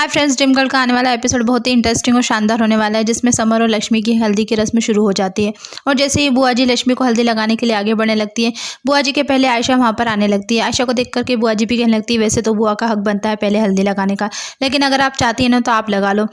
Hi friends, dream girl का आने वाला एपिसोड बहुत ही इंटरेस्टिंग और शानदार होने वाला है, जिसमें समर और लक्ष्मी की हल्दी की रस्म शुरू हो जाती है। और जैसे ही बुआ जी लक्ष्मी को हल्दी लगाने के लिए आगे बढ़ने लगती है, बुआ जी के पहले आयशा वहां पर आने लगती है। आयशा को देख करके बुआ जी भी कहने लगती है, वैसे तो बुआ का हक बनता है पहले हल्दी लगाने का, लेकिन अगर आप चाहती है ना तो आप लगा लो।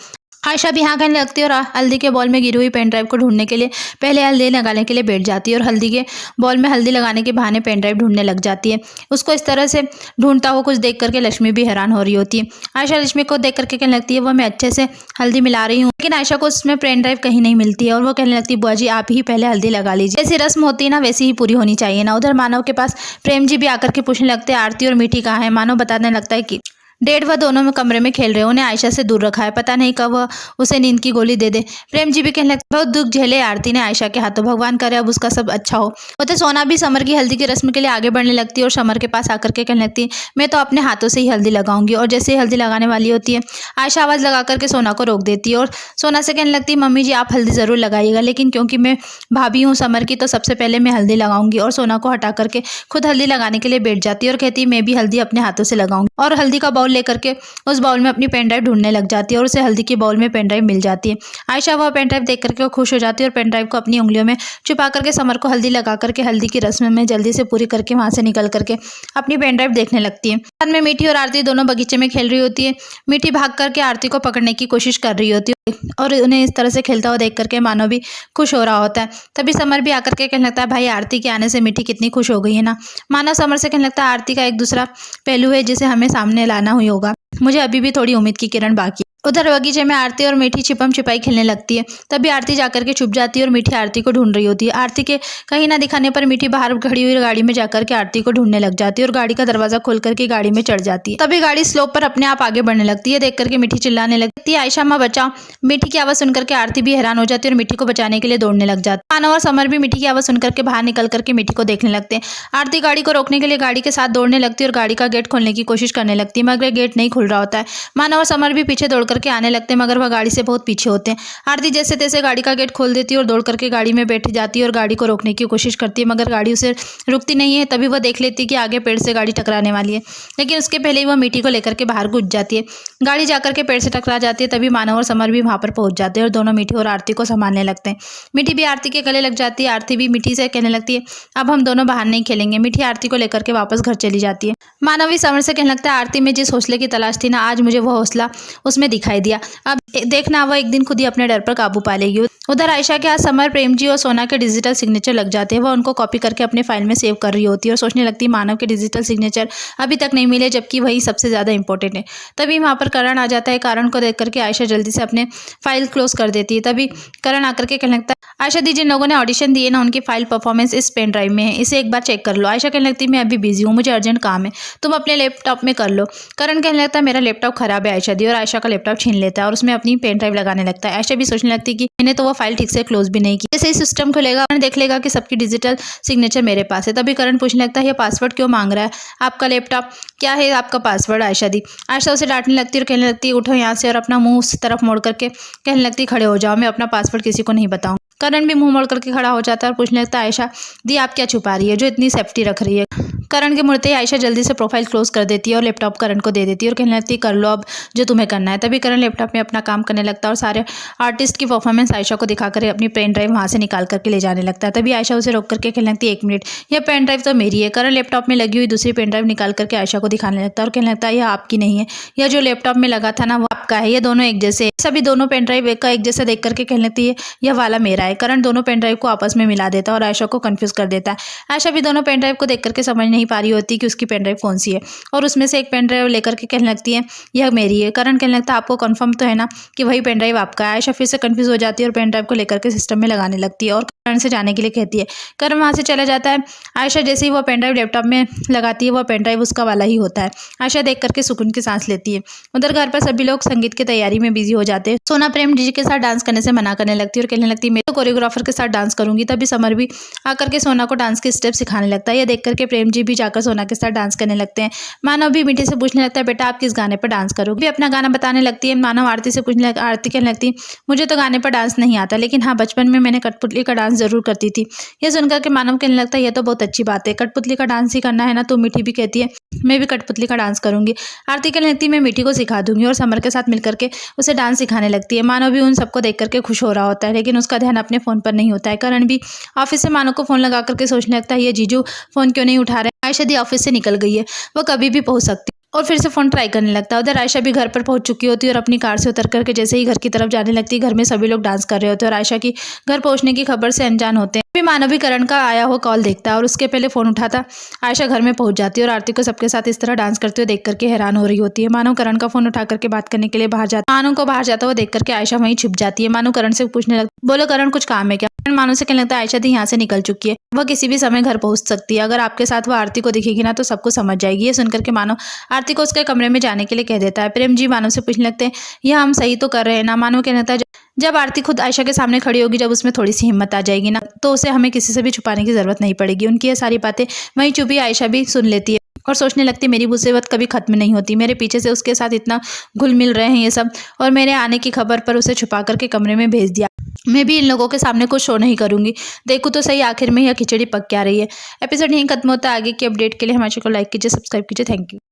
आयशा भी हाँ कहने लगती है और हल्दी के बॉल में गिरी हुई पेन ड्राइव को ढूंढने के लिए पहले हल्दी लगाने के लिए बैठ जाती है और हल्दी के बॉल में हल्दी लगाने के बहाने पेन ड्राइव ढूंढने लग जाती है। उसको इस तरह से ढूंढता हुआ कुछ देख करके लक्ष्मी भी हैरान हो रही होती है। आयशा लक्ष्मी को देख करके कहने लगती है, वो मैं अच्छे से हल्दी मिला रही हूँ, लेकिन आयशा को उसमें पेन ड्राइव कहीं नहीं मिलती है और वो कहने लगती है, बुआ जी आप ही पहले हल्दी लगा लीजिए, जैसी रस्म होती है ना वैसी ही पूरी होनी चाहिए ना। उधर मानव के पास प्रेम जी भी आकर के पूछने लगते हैं, आरती और मीठी कहाँ है। मानव बताने लगता है कि डेढ़ वह दोनों में कमरे में खेल रहे, उन्हें आयशा से दूर रखा है, पता नहीं कब वह उसे नींद की गोली दे दे। प्रेम जी भी कहने लगते, बहुत दुख झेले आरती ने आयशा के हाथों, भगवान करे अब उसका सब अच्छा हो। तो सोना भी समर की हल्दी की रस्म के लिए आगे बढ़ने लगती है और समर के पास आकर के कहने लगती है, मैं तो अपने हाथों से ही हल्दी लगाऊंगी। और जैसे ही हल्दी लगाने वाली होती है, आयशा आवाज़ लगा करके सोना को रोक देती है और सोना से कहने लगती है, मम्मी जी आप हल्दी ज़रूर लगाइएगा, लेकिन क्योंकि मैं भाभी हूँ समर की, तो सबसे पहले मैं हल्दी लगाऊंगी। और सोना को हटा करके खुद हल्दी लगाने के लिए बैठ जाती है और कहती है, मैं भी हल्दी अपने हाथों से लगाऊंगी। और हल्दी का बाउल लेकर के उस बाउल में अपनी पेन ड्राइव ढूंढने लग जाती है और उसे हल्दी के बाउल में पेन ड्राइव मिल जाती है। आयशा वह पेन ड्राइव देख करके वो खुश हो जाती है और पेन ड्राइव को अपनी उंगलियों में छुपा करके समर को हल्दी लगा करके हल्दी की रस्म में जल्दी से पूरी करके वहां से निकल करके अपनी पेन ड्राइव देखने लगती है। बाद में मीठी और आरती दोनों बगीचे में खेल रही होती है। मीठी भाग करके आरती को पकड़ने की कोशिश कर रही होती है और उन्हें इस तरह से खेलता हुआ देख करके मानो भी खुश हो रहा होता है। तभी समर भी आकर के कहने लगता है, भाई आरती के आने से मीठी कितनी खुश हो गई है ना। मानो समर से कहने लगता है, आरती का एक दूसरा पहलू है जिसे हमें सामने लाना हुई होगा, मुझे अभी भी थोड़ी उम्मीद की किरण बाकी। उधर बगीचे में आरती और मीठी छिपम छिपाई खेलने लगती है। तभी आरती जाकर के छुप जाती है और मीठी आरती को ढूंढ रही होती है। आरती के कहीं ना दिखाने पर मीठी बाहर खड़ी हुई गाड़ी में जाकर के आरती को ढूंढने लग जाती है और गाड़ी का दरवाजा खोल करके गाड़ी में चढ़ जाती है। तभी गाड़ी स्लोप पर अपने आप आगे बढ़ने लगती है। देख करके मीठी चिल्लाने लगती है, आयशा माँ बचाओ। मीठी की आवाज सुनकर के आरती भी हैरान हो जाती है और मीठी को बचाने के लिए दौड़ने लग जाती है। मानव और समर भी मीठी की आवाज सुनकर के बाहर निकल करके मीठी को देखने लगते हैं। आरती गाड़ी को रोकने के लिए गाड़ी के साथ दौड़ने लगती है और गाड़ी का गेट खोलने की कोशिश करने लगती है, मगर गेट नहीं खुल रहा होता है। मानव और समर भी पीछे दौड़ करके आने लगते हैं, मगर वह गाड़ी से बहुत पीछे होते हैं। आरती जैसे तैसे गाड़ी का गेट खोल देती है और दौड़ करके गाड़ी में बैठ जाती है और गाड़ी को रोकने की कोशिश करती है, मगर गाड़ी उसे रुकती नहीं है। तभी वह देख लेती है कि आगे पेड़ से गाड़ी टकराने वाली है, लेकिन उसके पहले ही वह मीठी को लेकर के बाहर कूद जाती है। गाड़ी जाकर के पेड़ से टकरा जाती है। तभी मानव और समर भी वहां पर पहुंच जाते हैं और दोनों मीठी और आरती को संभालने लगते हैं। मीठी भी आरती के गले लग जाती है। आरती भी मीठी से कहने लगती है, अब हम दोनों बाहर नहीं खेलेंगे। मीठी आरती को लेकर के वापस घर चली जाती है। मानव भी समर से कहने लगता है, आरती में जिस हौसले की तलाश थी ना, आज मुझे वह हौसला उसमें दिखाई दिया। अब देखना वह एक दिन खुद ही अपने डर पर काबू पा लेगी। उधर आयशा के हाथ समर, प्रेम जी और सोना के डिजिटल सिग्नेचर लग जाते हैं। वह उनको कॉपी करके अपने फाइल में सेव कर रही होती है और सोचने लगती है, मानव के डिजिटल सिग्नेचर अभी तक नहीं मिले, जबकि वही सबसे ज़्यादा इंपॉर्टेंट है। तभी वहाँ पर करण आ जाता है। करण को देख करके आयशा जल्दी से अपने फाइल क्लोज कर देती है। तभी करण आकर के कहने लगता है, आयशा दी जिन लोगों ने ऑडिशन दिए ना, उनकी फाइल परफॉर्मेंस इस पेन ड्राइव में है, इसे एक बार चेक कर लो। आयशा कहने लगती है, मैं अभी बिजी हूँ, मुझे अर्जेंट काम है, तुम अपने लैपटॉप में कर लो। करण कहने लगता है, मेरा लैपटॉप खराब है आयशा दी, और आयशा का लैपटॉप छीन लेता है और उसमें अपनी पेन ड्राइव लगाने लगता है। आयशा भी सोचने लगती है कि मैंने तो वो फाइल ठीक से क्लोज भी नहीं की। जैसे ही सिस्टम खुलेगा देख लेगा कि सबकी डिजिटल सिग्नेचर मेरे पास है। तभी करण पूछने लगता है, ये पासवर्ड क्यों मांग रहा है, आपका लैपटॉप क्या है आपका पासवर्ड। आयशा दी आयशा उसे डांटने लगती है और कहने लगती है, उठो यहाँ से, और अपना मुंह उस तरफ मोड़ करके कहने लगती है, खड़े हो जाओ, मैं अपना पासवर्ड किसी को नहीं बताऊँ। करण भी मुंह मोड़ करके खड़ा हो जाता है और पूछने लगता है, आयशा दी आप क्या छुपा रही है जो इतनी सेफ्टी रख रही है। करण के मुड़ते ही आयशा जल्दी से प्रोफाइल क्लोज कर देती है और लैपटॉप करण को दे देती है और कहने लगती है, कर लो अब जो तुम्हें करना है। तभी करण लैपटॉप में अपना काम करने लगता है और सारे आर्टिस्ट की परफॉर्मेंस आयशा को दिखाकर अपनी पेन ड्राइव वहाँ से निकाल करके ले जाने लगता है। तभी आयशा उसे रोक करके कहने लगती है, एक मिनट, यह पेन ड्राइव तो मेरी है। करण लैपटॉप में लगी हुई दूसरी पेन ड्राइव निकाल करके आयशा को दिखाने लगता है और कहने लगता है, यह आपकी नहीं है, यह जो लैपटॉप में लगा था ना वो आपका है, ये दोनों एक जैसे। सभी दोनों पेन ड्राइव का एक जैसा देख करके कहने लगती है, यह वाला मेरा है। करण दोनों पेन ड्राइव को आपस में मिला देता है और आयशा को कंफ्यूज कर देता है। आयशा भी दोनों पेन ड्राइव को देख करके समझ नहीं पा रही होती कि उसकी पेन ड्राइव कौन सी है, और उसमें से एक पेन ड्राइव लेकर के कहने लगती है, यह मेरी है। करण कहने लगता है, आपको कंफर्म तो है ना कि वही पेन ड्राइव आपका है। आयशा फिर से कंफ्यूज हो जाती है और पेन ड्राइव को लेकर के सिस्टम में लगाने लगती है और करण से जाने के लिए कहती है। करण वहां से चला जाता है। आयशा जैसे ही वो पेन ड्राइव लैपटॉप में लगाती है, वह पेन ड्राइव उसका वाला ही होता है। आयशा देख करके सुकून की सांस लेती है। उधर घर पर सभी लोग संगीत की तैयारी में बिजी हो जाते हैं। सोना प्रेम जी के साथ डांस करने से मना करने लगती है और कहने लगती है, मैं तो कोरियोग्राफर के साथ डांस करूंगी। तभी समर भी आकर के सोना को डांस के स्टेप सिखाने लगता है। यह देख करके प्रेम जी भी जाकर सोना के साथ डांस करने लगते हैं। मानव भी मीठी से पूछने लगता है, बेटा आप किस गाने पर डांस करोगे। भी अपना गाना बताने लगती है। मानव आरती से पूछने आरती कहने लगती है, मुझे तो गाने पर डांस नहीं आता, लेकिन हाँ बचपन में मैंने कठपुतली का डांस ज़रूर करती थी। ये सुनकर के मानव कहने लगता है यह तो बहुत अच्छी बात है, कठपुतली का डांस ही करना है ना। तो मीठी भी कहती है मैं भी कठपुतली का डांस करूंगी। आरती कहने लगती है मैं मीठी को सिखा दूंगी और समर के साथ मिलकर के उसे डांस सिखाने लगती है। मानव भी उन सबको देख करके खुश हो रहा होता है, लेकिन उसका ध्यान अपने फ़ोन पर नहीं होता है। करण भी ऑफिस से मानव को फ़ोन लगा करके सोचने लगता है ये जीजू फ़ोन क्यों नहीं उठा रहे, आयशा दी ऑफिस से निकल गई है, वो कभी भी पहुंच सकती है। और फिर से फ़ोन ट्राई करने लगता है। उधर आयशा भी घर पर पहुंच चुकी होती है और अपनी कार से उतर करके जैसे ही घर की तरफ जाने लगती है, घर में सभी लोग डांस कर रहे होते हैं और आयशा की घर पहुंचने की खबर से अनजान होते हैं। फिर मानव भी करण का आया हुआ कॉल देखता है और उसके पहले फ़ोन उठाता आयशा घर में पहुंच जाती है और आरती को सबके साथ इस तरह डांस करते हुए देख करके हैरान हो रही होती है। मानव करण का फ़ोन उठा करके बात करने के लिए बाहर जाता है। मानव को बाहर जाता हुआ देख करके आयशा वहीं छुप जाती है। मानव करण से पूछने लगता बोलो करण कुछ काम है क्या। मानव से कहने लगता है आयशा दी यहाँ से निकल चुकी है, वह किसी भी समय घर पहुंच सकती है, अगर आपके साथ वह आरती को दिखेगी ना तो सबको समझ जाएगी। ये सुनकर के मानव आरती को उसके कमरे में जाने के लिए कह देता है। प्रेम जी मानव से पूछने लगते हैं यह हम सही तो कर रहे हैं ना। मानव कहने लगता है जब आरती खुद आयशा के सामने खड़ी होगी, जब उसमें थोड़ी सी हिम्मत आ जाएगी ना, तो उसे हमें किसी से भी छुपाने की जरूरत नहीं पड़ेगी। उनकी ये सारी बातें वहीं चुपी आयशा भी सुन लेती है और सोचने लगती है मेरी मुसीबत कभी खत्म नहीं होती, मेरे पीछे से उसके साथ इतना घुल मिल रहे हैं ये सब, और मेरे आने की खबर पर उसे छुपा करके कमरे में भेज दिया। मैं भी इन लोगों के सामने कुछ शो नहीं करूंगी, देखूँ तो सही आखिर में यह खिचड़ी पक क्या रही है। एपिसोड यहीं खत्म होता है। आगे की अपडेट के लिए हमारे चैनल को लाइक कीजिए, सब्सक्राइब कीजिए। Thank you.